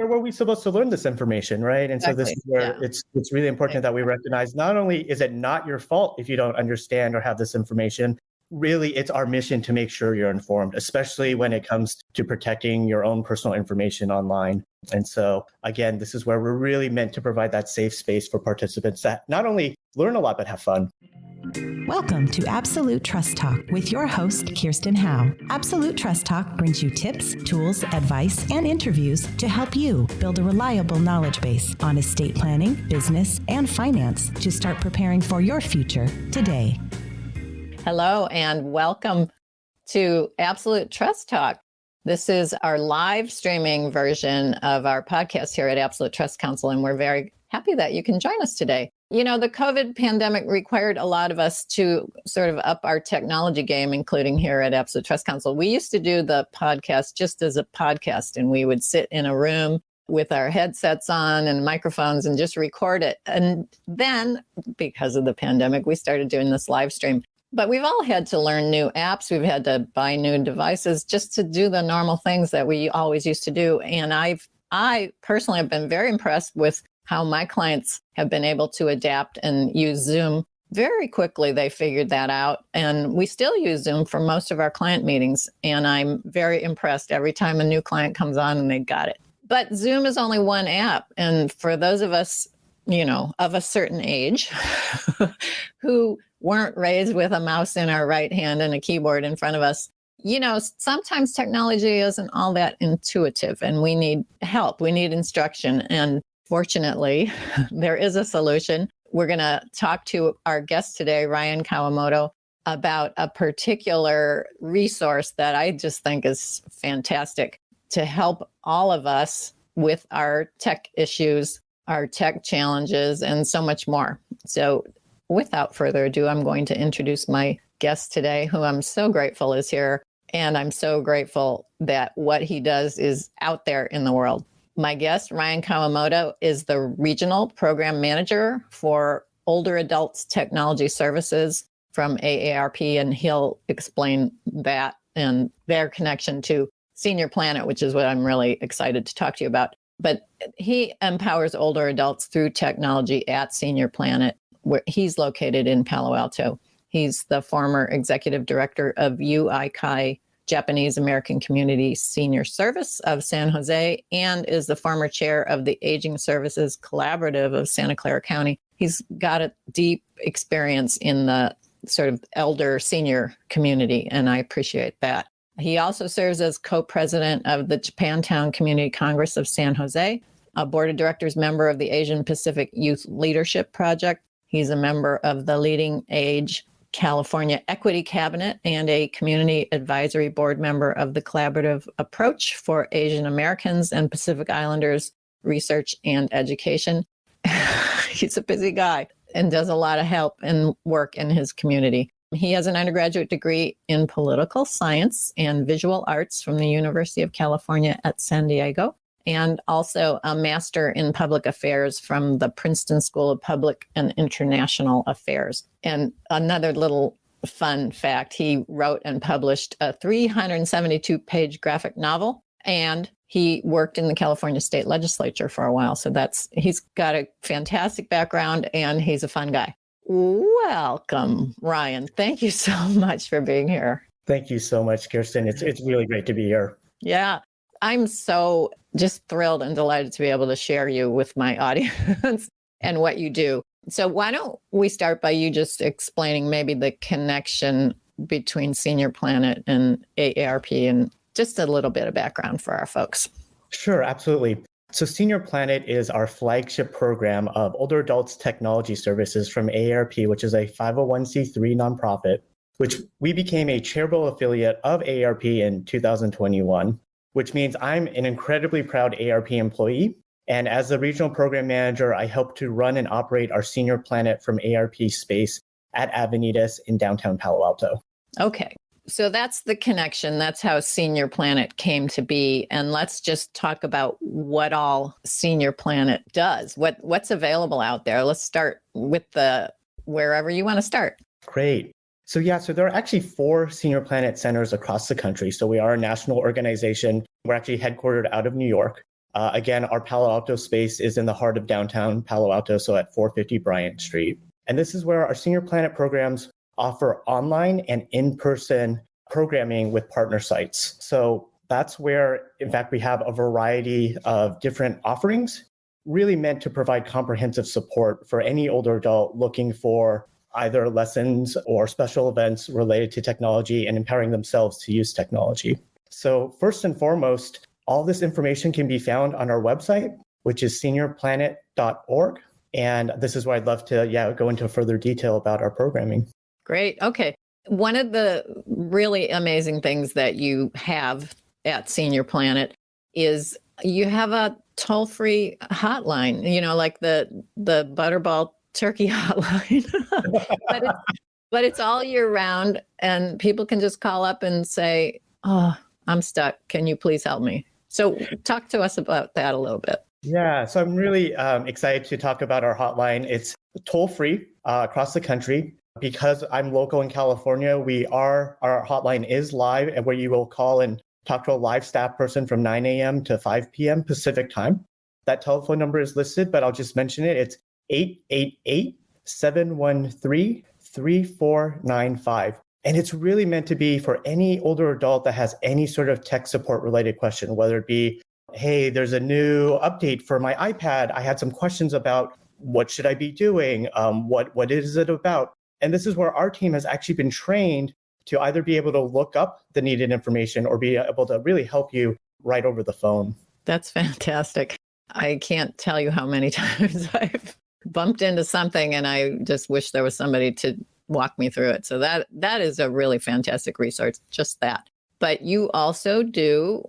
where we supposed to learn this information, right? And so this Exactly. is where it's really important that we recognize not only is it not your fault if you don't understand or have this information, really it's our mission to make sure you're informed, especially when it comes to protecting your own personal information online. And so again, this is where we're really meant to provide that safe space for participants that not only learn a lot, but have fun. Welcome to Absolute Trust Talk with your host, Kirsten Howe. Absolute Trust Talk brings you tips, tools, advice, and interviews to help you build a reliable knowledge base on estate planning, business, and finance to start preparing for your future today. Hello, and welcome to Absolute Trust Talk. This is our live streaming version of our podcast here at Absolute Trust Counsel, and we're very happy that you can join us today. You know, the COVID pandemic required a lot of us to sort of up our technology game, including here at Absolute Trust Counsel. We used to do the podcast just as a podcast, and we would sit in a room with our headsets on and microphones and just record it. And then, because of the pandemic, we started doing this live stream. But we've all had to learn new apps. We've had to buy new devices just to do the normal things that we always used to do. And I personally have been very impressed with how my clients have been able to adapt and use Zoom very quickly. They figured that out. And we still use Zoom for most of our client meetings. And I'm very impressed every time a new client comes on and they got it. But Zoom is only one app. And for those of us, you know, of a certain age who weren't raised with a mouse in our right hand and a keyboard in front of us, you know, sometimes technology isn't all that intuitive and we need help. We need instruction. And fortunately, there is a solution. We're going to talk to our guest today, Ryan Kawamoto, about a particular resource that I just think is fantastic to help all of us with our tech issues, our tech challenges, and so much more. So without further ado, I'm going to introduce my guest today, who I'm so grateful is here. And I'm so grateful that what he does is out there in the world. My guest, Ryan Kawamoto, is the Regional Program Manager for Older Adults Technology Services from AARP, and he'll explain that and their connection to Senior Planet, which is what I'm really excited to talk to you about. But he empowers older adults through technology at Senior Planet, where he's located in Palo Alto. He's the former executive director of UIKAI Japanese American Community Senior Service of San Jose, and is the former chair of the Aging Services Collaborative of Santa Clara County. He's got a deep experience in the sort of elder senior community, and I appreciate that. He also serves as co-president of the Japantown Community Congress of San Jose, a board of directors member of the Asian Pacific Youth Leadership Project. He's a member of the Leading Age California Equity Cabinet and a community advisory board member of the Collaborative Approach for Asian Americans and Pacific Islanders Research and Education. He's a busy guy and does a lot of help and work in his community. He has an undergraduate degree in political science and visual arts from the University of California at San Diego, and also a master in public affairs from the Princeton School of Public and International Affairs. And another little fun fact, he wrote and published a 372-page graphic novel, and he worked in the California State Legislature for a while. So he's got a fantastic background, and he's a fun guy. Welcome, Ryan. Thank you so much for being here. Thank you so much, Kirsten. It's really great to be here. Yeah. I'm so just thrilled and delighted to be able to share you with my audience and what you do. So why don't we start by you just explaining maybe the connection between Senior Planet and AARP and just a little bit of background for our folks. Sure, absolutely. So Senior Planet is our flagship program of older adults technology services from AARP, which is a 501c3 nonprofit, which we became a charitable affiliate of AARP in 2021. Which means I'm an incredibly proud AARP employee. And as the regional program manager, I help to run and operate our Senior Planet from AARP space at Avenidas in downtown Palo Alto. Okay. So that's the connection. That's how Senior Planet came to be. And let's just talk about what all Senior Planet does. What's available out there? Let's start with wherever you want to start. Great. So there are actually 4 Senior Planet centers across the country. So we are a national organization. We're actually headquartered out of New York. Again, our Palo Alto space is in the heart of downtown Palo Alto, so at 450 Bryant Street. And this is where our Senior Planet programs offer online and in-person programming with partner sites. So that's where, in fact, we have a variety of different offerings, really meant to provide comprehensive support for any older adult looking for either lessons or special events related to technology and empowering themselves to use technology. So first and foremost, all this information can be found on our website, which is seniorplanet.org. And this is where I'd love to go into further detail about our programming. Great. Okay. One of the really amazing things that you have at Senior Planet is you have a toll-free hotline, like the Butterball Turkey hotline, but it's all year round, and people can just call up and say, "Oh, I'm stuck. Can you please help me?" So talk to us about that a little bit. Yeah, so I'm really excited to talk about our hotline. It's toll-free across the country. Because I'm local in California, our hotline is live, and where you will call and talk to a live staff person from 9 a.m. to 5 p.m. Pacific time. That telephone number is listed, but I'll just mention it. It's 888-713-3495. And it's really meant to be for any older adult that has any sort of tech support related question, whether it be, hey, there's a new update for my iPad. I had some questions about what should I be doing? What is it about? And this is where our team has actually been trained to either be able to look up the needed information or be able to really help you right over the phone. That's fantastic. I can't tell you how many times I've bumped into something and I just wish there was somebody to walk me through it. So that is a really fantastic resource, just that. But you also do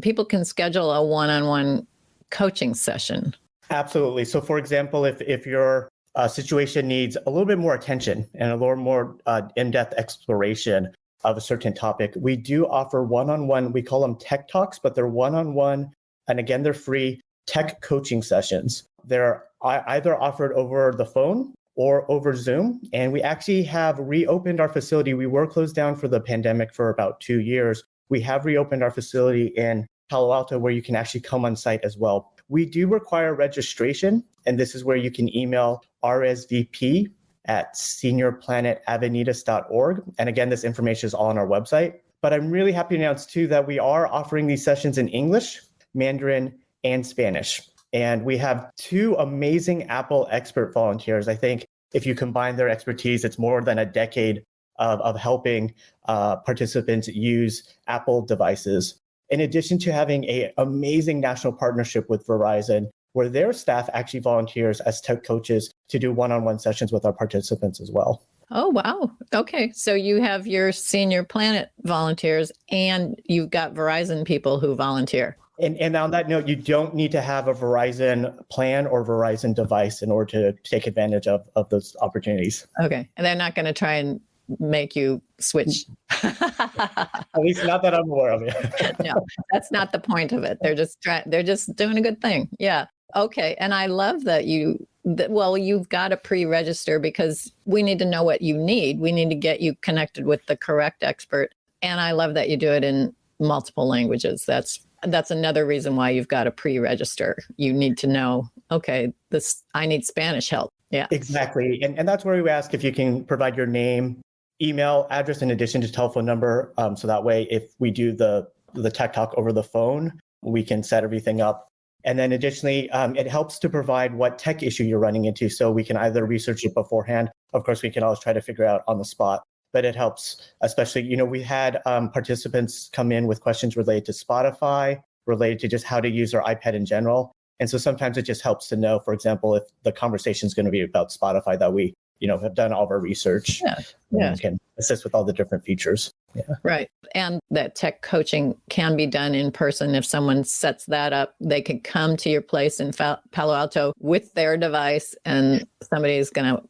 people can schedule a one-on-one coaching session. Absolutely. So for example, if your situation needs a little bit more attention and a little more in-depth exploration of a certain topic, we do offer one-on-one, we call them tech talks, but they're one-on-one, and again, they're free tech coaching sessions. They're either offered over the phone or over Zoom, and we actually have reopened our facility. We were closed down for the pandemic for about 2 years. We have reopened our facility in Palo Alto where you can actually come on site as well. We do require registration, and this is where you can email rsvp@seniorplanetavenidas.org. And again, this information is all on our website. But I'm really happy to announce too that we are offering these sessions in English, Mandarin, and Spanish. And we have 2 amazing Apple expert volunteers. I think if you combine their expertise, it's more than a decade of helping participants use Apple devices. In addition to having an amazing national partnership with Verizon, where their staff actually volunteers as tech coaches to do one-on-one sessions with our participants as well. Oh, wow. Okay. So you have your Senior Planet volunteers and you've got Verizon people who volunteer. And on that note, you don't need to have a Verizon plan or Verizon device in order to take advantage of those opportunities. Okay. And they're not going to try and make you switch. At least not that I'm aware of it. No, that's not the point of it. They're just doing a good thing. Yeah. Okay. And I love that you've got to pre-register because we need to know what you need. We need to get you connected with the correct expert. And I love that you do it in multiple languages. That's another reason why you've got to pre-register. You need to know, okay, I need Spanish help. Yeah. Exactly. And that's where we ask if you can provide your name, email, address, in addition to telephone number. So that way, if we do the tech talk over the phone, we can set everything up. And then additionally, it helps to provide what tech issue you're running into. So we can either research it beforehand. Of course, we can always try to figure out on the spot, but it helps, especially, we had participants come in with questions related to Spotify, related to just how to use their iPad in general. And so sometimes it just helps to know, for example, if the conversation is going to be about Spotify, that we have done all of our research and can assist with all the different features. Yeah. Right. And that tech coaching can be done in person. If someone sets that up, they can come to your place in Palo Alto with their device and somebody is going to,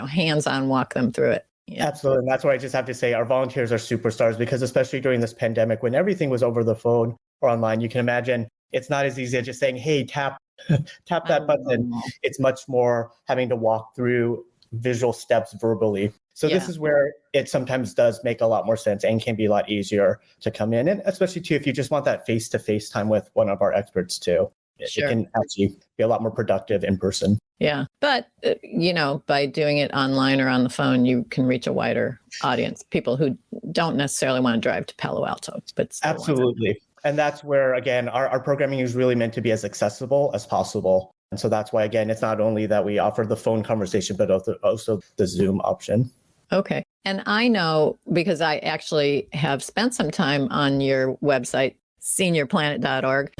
hands-on walk them through it. Yeah. Absolutely. And that's why I just have to say our volunteers are superstars because especially during this pandemic, when everything was over the phone or online, you can imagine it's not as easy as just saying, hey, tap that button. It's much more having to walk through visual steps verbally. So this is where it sometimes does make a lot more sense and can be a lot easier to come in. And especially too, if you just want that face-to-face time with one of our experts too, it can actually be a lot more productive in person. Yeah. But, by doing it online or on the phone, you can reach a wider audience, people who don't necessarily want to drive to Palo Alto. But absolutely. And that's where, again, our programming is really meant to be as accessible as possible. And so that's why, again, it's not only that we offer the phone conversation, but also the Zoom option. Okay. And I know because I actually have spent some time on your website, seniorplanet.org.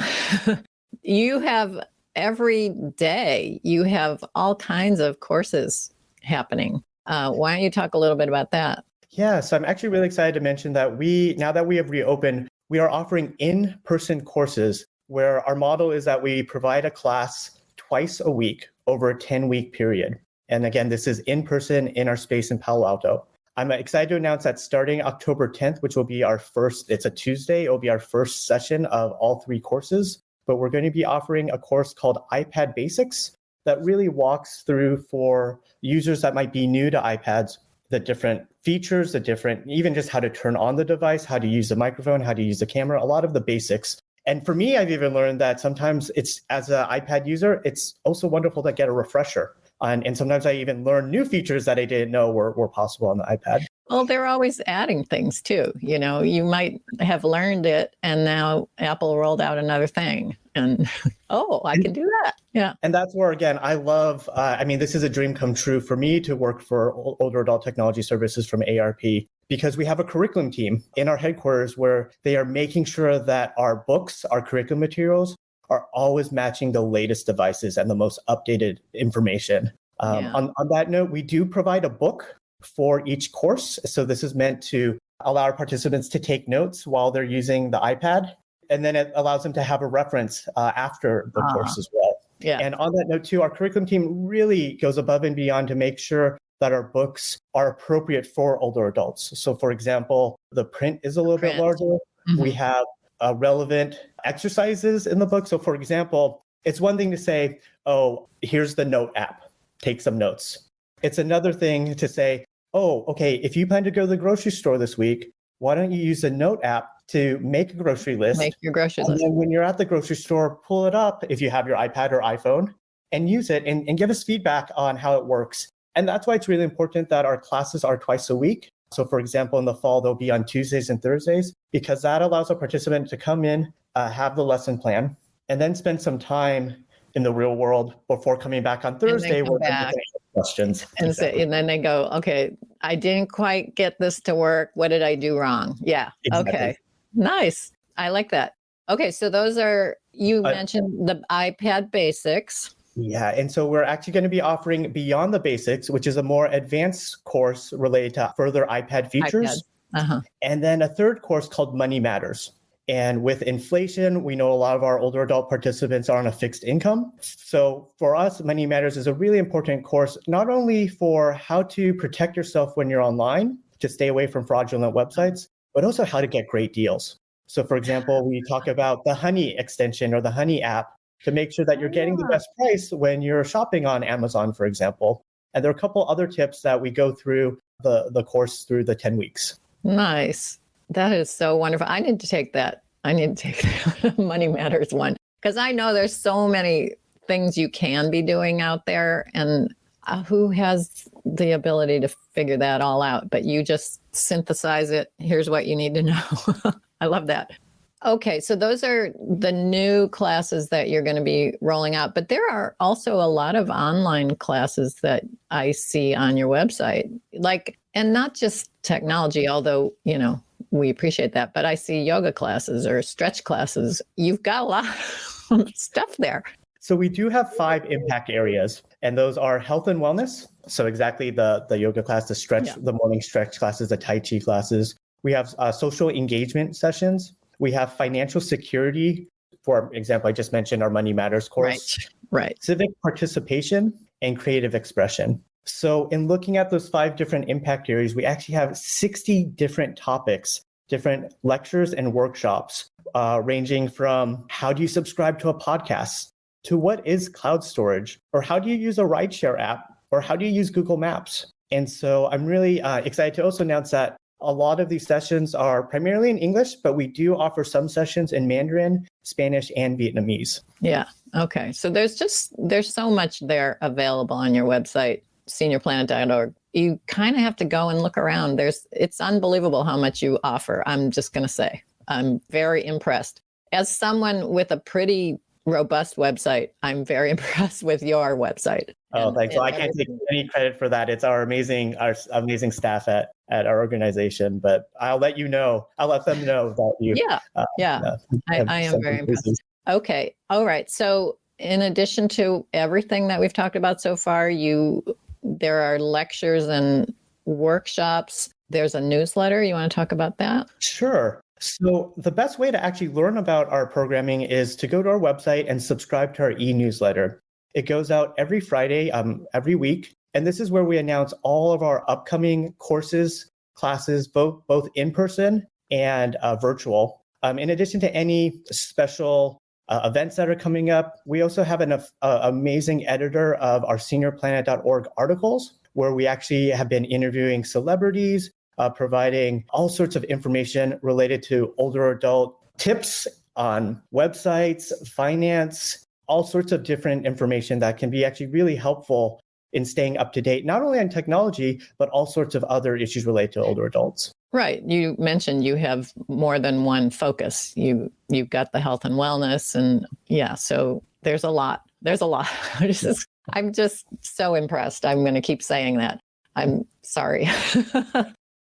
You have every day, you have all kinds of courses happening. Why don't you talk a little bit about that? Yeah, so I'm actually really excited to mention that now that we have reopened, we are offering in-person courses where our model is that we provide a class twice a week over a 10-week period. And again, this is in person in our space in Palo Alto. I'm excited to announce that starting October 10th, which will be it's a Tuesday, it will be our first session of all 3 courses. But we're going to be offering a course called iPad Basics that really walks through for users that might be new to iPads, the different features, even just how to turn on the device, how to use the microphone, how to use the camera, a lot of the basics. And for me, I've even learned that sometimes as an iPad user, it's also wonderful to get a refresher. And sometimes I even learn new features that I didn't know were possible on the iPad. Well, they're always adding things too. You might have learned it and now Apple rolled out another thing and, I can do that. Yeah. And that's where, again, I love, this is a dream come true for me to work for older adult technology services from AARP, because we have a curriculum team in our headquarters where they are making sure that our books, our curriculum materials are always matching the latest devices and the most updated information. On that note, we do provide a book for each course. So this is meant to allow our participants to take notes while they're using the iPad. And then it allows them to have a reference after the course as well. Yeah. And on that note too, our curriculum team really goes above and beyond to make sure that our books are appropriate for older adults. So for example, the print is a little bit larger. Mm-hmm. We have relevant exercises in the book. So for example, it's one thing to say, here's the note app, take some notes. It's another thing to say, if you plan to go to the grocery store this week, why don't you use the note app to make a grocery list? Make your grocery list. And then when you're at the grocery store, pull it up if you have your iPad or iPhone and use it and give us feedback on how it works. And that's why it's really important that our classes are twice a week. So for example, in the fall, they'll be on Tuesdays and Thursdays, because that allows a participant to come in, have the lesson plan, and then spend some time in the real world before coming back on Thursday where they can ask questions. And then they go, okay, I didn't quite get this to work. What did I do wrong? Yeah. Exactly. Okay. Nice. I like that. Okay. So those are, you mentioned the iPad Basics. Yeah. And so we're actually going to be offering Beyond the Basics, which is a more advanced course related to further iPad features. And then a third course called Money Matters. And with inflation, we know a lot of our older adult participants are on a fixed income. So for us, Money Matters is a really important course, not only for how to protect yourself when you're online, to stay away from fraudulent websites, but also how to get great deals. So for example, we talk about the Honey extension or the Honey app to make sure that you're getting the best price when you're shopping on Amazon, for example. And there are a couple other tips that we go through the course through the 10 weeks. Nice. That is so wonderful. I need to take that. I need to take the Money Matters one, because I know there's so many things you can be doing out there, and who has the ability to figure that all out? But you just synthesize it. Here's what you need to know. I love that. Okay, so those are the new classes that you're going to be rolling out, but there are also a lot of online classes that I see on your website, and not just technology, although, we appreciate that, but I see yoga classes or stretch classes. You've got a lot of stuff there. So we do have 5 impact areas, and those are health and wellness. So exactly the yoga class, the stretch, the morning stretch classes, the Tai Chi classes. We have social engagement sessions. We have financial security. For example, I just mentioned our Money Matters course. Right. Civic participation and creative expression. So in looking at those 5 different impact areas, we actually have 60 different topics, different lectures and workshops, ranging from how do you subscribe to a podcast, to what is cloud storage, or how do you use a rideshare app, or how do you use Google Maps? And so I'm really excited to also announce that a lot of these sessions are primarily in English, but we do offer some sessions in Mandarin, Spanish, and Vietnamese. Yeah. Okay. So there's so much there available on your website, seniorplanet.org. You kind of have to go and look around. It's unbelievable how much you offer. I'm just going to say, I'm very impressed. As someone with a pretty robust website, I'm very impressed with your website. Oh, thanks. Well, I can't take any credit for that. It's our amazing staff at our organization, but I'll let them know that you. I am very impressed. Okay. All right. So in addition to everything that we've talked about so far, there are lectures and workshops. There's a newsletter. You want to talk about that? Sure. So the best way to actually learn about our programming is to go to our website and subscribe to our e-newsletter. It goes out every Friday, every week. And this is where we announce all of our upcoming courses, classes, both in person and virtual. In addition to any special events that are coming up, we also have an amazing editor of our seniorplanet.org articles, where we actually have been interviewing celebrities, providing all sorts of information related to older adult tips on websites, finance, all sorts of different information that can be actually really helppful in staying up to date, not only on technology, but all sorts of other issues related to older adults. Right. You mentioned you have more than one focus. You've got the health and wellness, and so there's a lot. I'm just so impressed. I'm going to keep saying that. I'm sorry.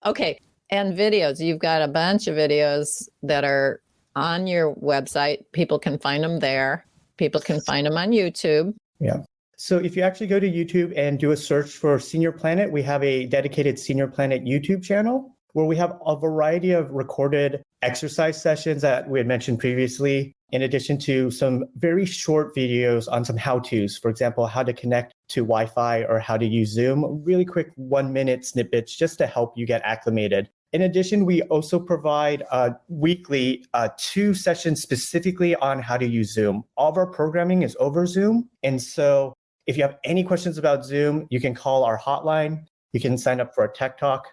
Okay. And videos. You've got a bunch of videos that are on your website. People can find them there. People can find them on YouTube. Yeah. So if you actually go to YouTube and do a search for Senior Planet, we have a dedicated Senior Planet YouTube channel where we have a variety of recorded exercise sessions that we had mentioned previously, in addition to some very short videos on some how-tos. For example, how to connect to Wi-Fi or how to use Zoom, really quick 1-minute snippets just to help you get acclimated. In addition, we also provide weekly 2 sessions specifically on how to use Zoom. All of our programming is over Zoom. And so if you have any questions about Zoom, you can call our hotline. You can sign up for a tech talk.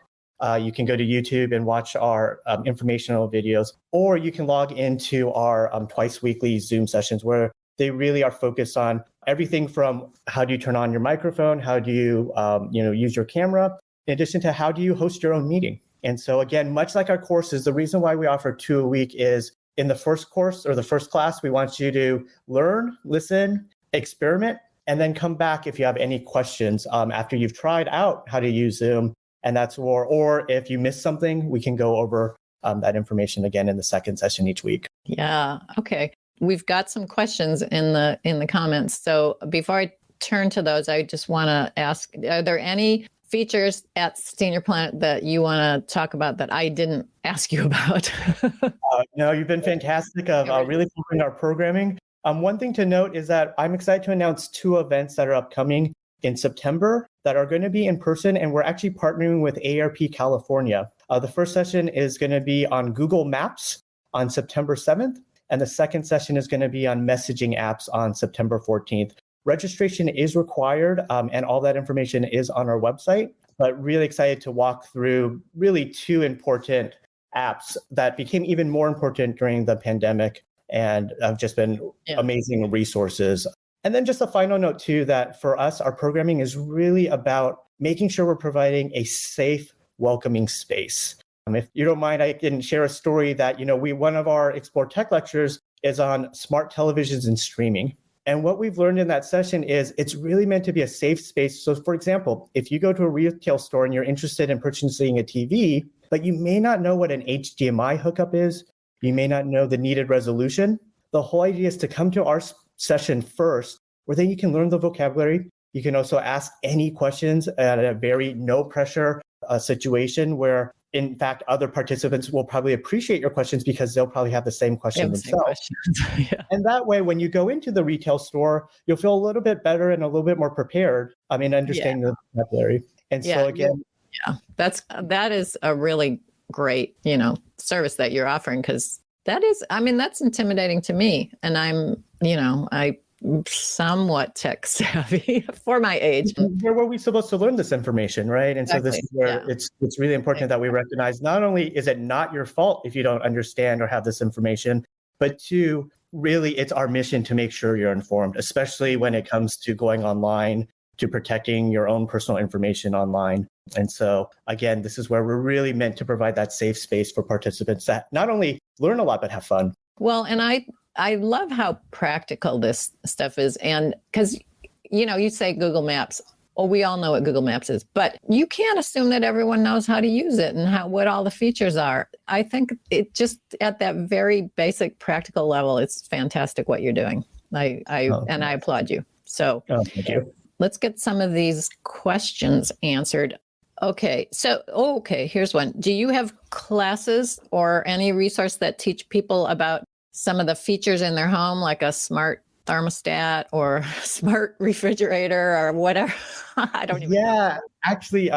You can go to YouTube and watch our informational videos, or you can log into our twice weekly Zoom sessions where they really are focused on everything from how do you turn on your microphone, how do you use your camera, in addition to how do you host your own meeting. And so again, much like our courses, the reason why we offer 2 a week is in the first course or the first class, we want you to learn, listen, experiment, and then come back if you have any questions after you've tried out how to use Zoom. And that's or if you missed something, we can go over that information again in the second session each week. Yeah. Okay. We've got some questions in the comments. So before I turn to those, I just want to ask, are there any features at Senior Planet that you want to talk about that I didn't ask you about? No, you've been fantastic of really following our programming. One thing to note is that I'm excited to announce 2 events that are upcoming in September that are going to be in person, and we're actually partnering with AARP California. The first session is going to be on Google Maps on September 7th, and the second session is going to be on messaging apps on September 14th. Registration is required, and all that information is on our website, but really excited to walk through really 2 important apps that became even more important during the pandemic and have just been amazing resources. And then just a final note too, that for us, our programming is really about making sure we're providing a safe, welcoming space. If you don't mind, I can share a story that, one of our Explore Tech lectures is on smart televisions and streaming. And what we've learned in that session is it's really meant to be a safe space. So for example, if you go to a retail store and you're interested in purchasing a TV, but you may not know what an HDMI hookup is, you may not know the needed resolution, the whole idea is to come to our session first, where then you can learn the vocabulary. You can also ask any questions at a very no pressure situation where, in fact, other participants will probably appreciate your questions because they'll probably have the same question themselves. And that way, when you go into the retail store, you'll feel a little bit better and a little bit more preprepared in understanding the vocabulary. And so again, that is a really great, service that you're offering, because that's intimidating to me. And I somewhat tech savvy for my age. Where were we supposed to learn this information, right? And so this is where it's really important that we recognize not only is it not your fault if you don't understand or have this information, but two, really it's our mission to make sure you're informed, especially when it comes to going online, to protecting your own personal information online. And so again, this is where we're really meant to provide that safe space for participants that not only learn a lot, but have fun. Well, and I love how practical this stuff is. And because, you say Google Maps. Well, we all know what Google Maps is, but you can't assume that everyone knows how to use it and what all the features are. I think it just at that very basic practical level, it's fantastic what you're doing. I applaud you. So thank you. Let's get some of these questions answered. Okay. Here's one. Do you have classes or any resource that teach people about some of the features in their home, like a smart thermostat or smart refrigerator or whatever? I don't even know. Actually,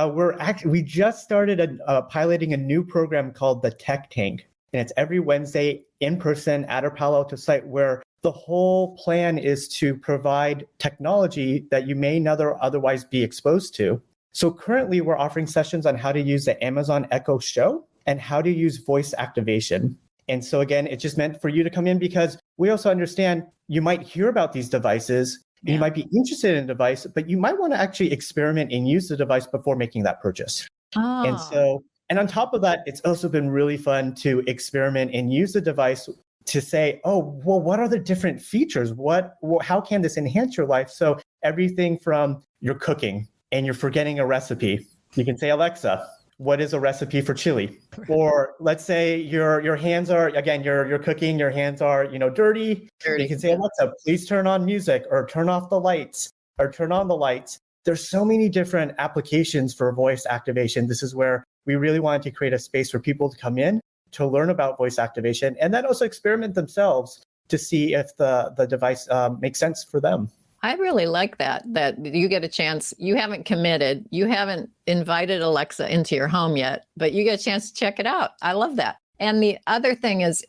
we just started piloting a new program called the Tech Tank. And it's every Wednesday in person at our Palo Alto site, where the whole plan is to provide technology that you may never otherwise be exposed to. So currently we're offering sessions on how to use the Amazon Echo Show and how to use voice activation. And so again, it's just meant for you to come in because we also understand you might hear about these devices, and you might be interested in a device, but you might want to actually experiment and use the device before making that purchase. And on top of that, it's also been really fun to experiment and use the device to say, what are the different features? How can this enhance your life? So everything from you're cooking and you're forgetting a recipe, you can say, Alexa, what is a recipe for chili? Or let's say your hands are, again, you're cooking, your hands are, dirty. You can say, Alexa, please turn on music or turn off the lights or turn on the lights. There's so many different applications for voice activation. This is where we really wanted to create a space for people to come in to learn about voice activation and then also experiment themselves to see if the device makes sense for them. I really like that you get a chance. You haven't committed. You haven't invited Alexa into your home yet, but you get a chance to check it out. I love that. And the other thing is,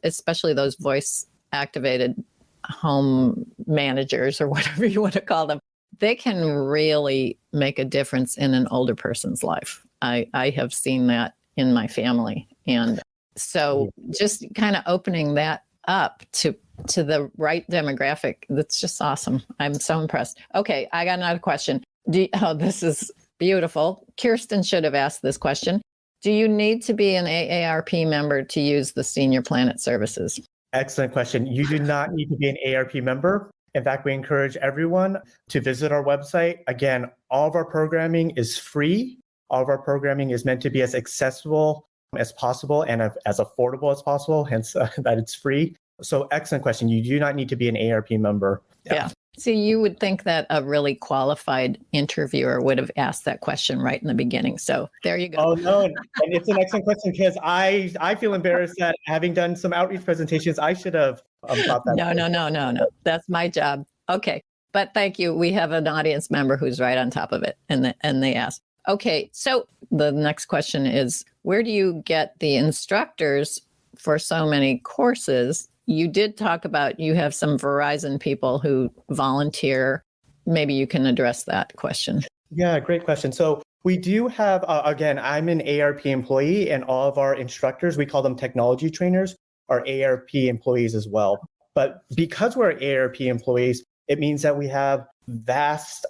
especially those voice activated home managers or whatever you want to call them, they can really make a difference in an older person's life. I have seen that in my family. And so just kind of opening that up to the right demographic, that's just awesome. I'm so impressed. Okay, I got another question. This is beautiful. Kirsten should have asked this question. Do you need to be an AARP member to use the Senior Planet services? Excellent question. You do not need to be an AARP member. In fact, we encourage everyone to visit our website. Again, all of our programming is free. All of our programming is meant to be as accessible as possible and as affordable as possible, hence that it's free. So excellent question. You do not need to be an AARP member. Yeah. See, you would think that a really qualified interviewer would have asked that question right in the beginning. So there you go. Oh, no. And it's an excellent question because I feel embarrassed that having done some outreach presentations, I should have thought that. No. That's my job. Okay. But thank you. We have an audience member who's right on top of it. And they asked. Okay. So the next question is, where do you get the instructors for so many courses? You did talk about you have some Verizon people who volunteer. Maybe you can address that question. Yeah, great question. So we do have, again, I'm an AARP employee and all of our instructors, we call them technology trainers, are AARP employees as well. But because we're AARP employees, it means that we have vast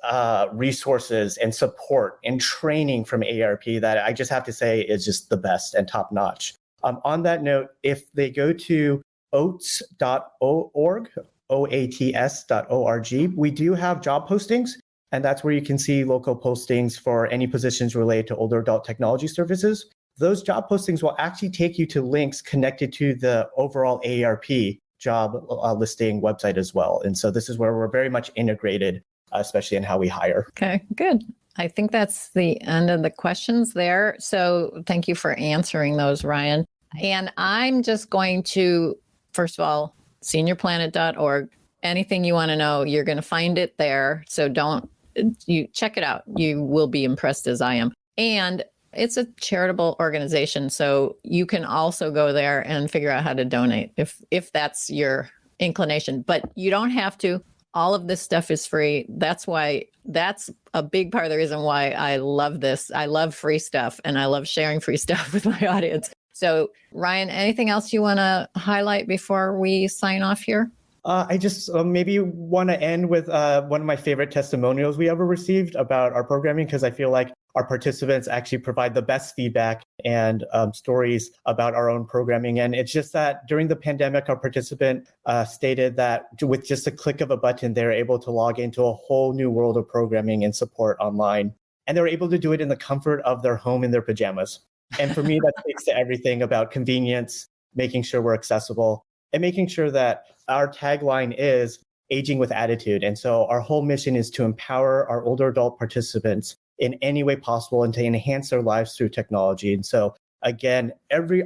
resources and support and training from AARP that I just have to say is just the best and top notch. On that note, if they go to oats.org, oats.org, we do have job postings, and that's where you can see local postings for any positions related to older adult technology services. Those job postings will actually take you to links connected to the overall AARP job listing website as well. And so this is where we're very much integrated, especially in how we hire. Okay, good. I think that's the end of the questions there. So thank you for answering those, Ryan. And I'm just going to, first of all, seniorplanet.org. Anything you want to know, you're going to find it there. So you check it out. You will be impressed as I am. And it's a charitable organization. So you can also go there and figure out how to donate if that's your inclination, but you don't have to. All of this stuff is free. That's a big part of the reason why I love this. I love free stuff and I love sharing free stuff with my audience. So Ryan, anything else you want to highlight before we sign off here? I just maybe want to end with one of my favorite testimonials we ever received about our programming, because I feel like our participants actually provide the best feedback and stories about our own programming. And it's just that during the pandemic, our participant stated that with just a click of a button, they're able to log into a whole new world of programming and support online. And they're able to do it in the comfort of their home in their pajamas. And for me, that speaks to everything about convenience, making sure we're accessible, and making sure that our tagline is aging with attitude. And so our whole mission is to empower our older adult participants in any way possible and to enhance their lives through technology. And so again,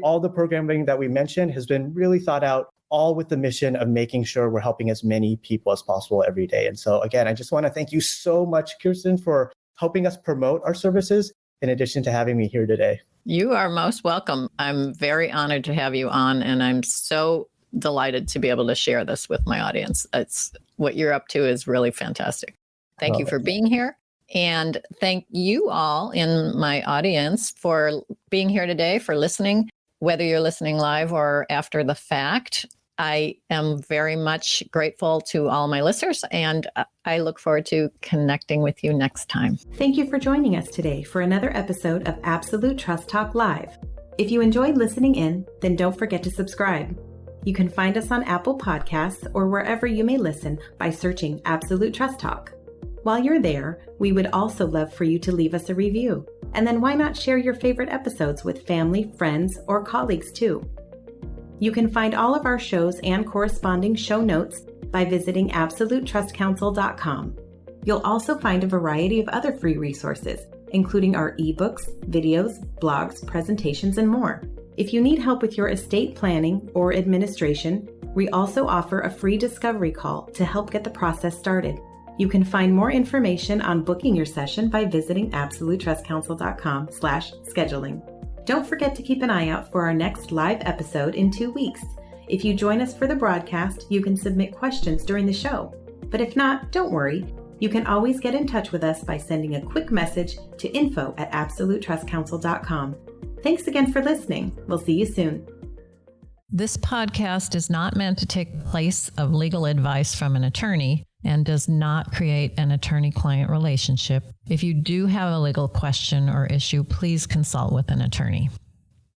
all the programming that we mentioned has been really thought out, all with the mission of making sure we're helping as many people as possible every day. And so again, I just want to thank you so much, Kirsten, for helping us promote our services, in addition to having me here today. You are most welcome. I'm very honored to have you on, and I'm so delighted to be able to share this with my audience. It's what you're up to is really fantastic. Thank you for being here. And thank you all in my audience for being here today, for listening, whether you're listening live or after the fact. I am very much grateful to all my listeners, and I look forward to connecting with you next time. Thank you for joining us today for another episode of Absolute Trust Talk Live. If you enjoyed listening in, then don't forget to subscribe. You can find us on Apple Podcasts or wherever you may listen by searching Absolute Trust Talk. While you're there, we would also love for you to leave us a review. And then why not share your favorite episodes with family, friends, or colleagues too? You can find all of our shows and corresponding show notes by visiting absolutetrustcounsel.com. You'll also find a variety of other free resources, including our ebooks, videos, blogs, presentations, and more. If you need help with your estate planning or administration, we also offer a free discovery call to help get the process started. You can find more information on booking your session by visiting absolutetrustcounsel.com/scheduling. Don't forget to keep an eye out for our next live episode in 2 weeks. If you join us for the broadcast, you can submit questions during the show. But if not, don't worry. You can always get in touch with us by sending a quick message to info@absolutetrustcounsel.com. Thanks again for listening. We'll see you soon. This podcast is not meant to take the place of legal advice from an attorney and does not create an attorney-client relationship. If you do have a legal question or issue, please consult with an attorney.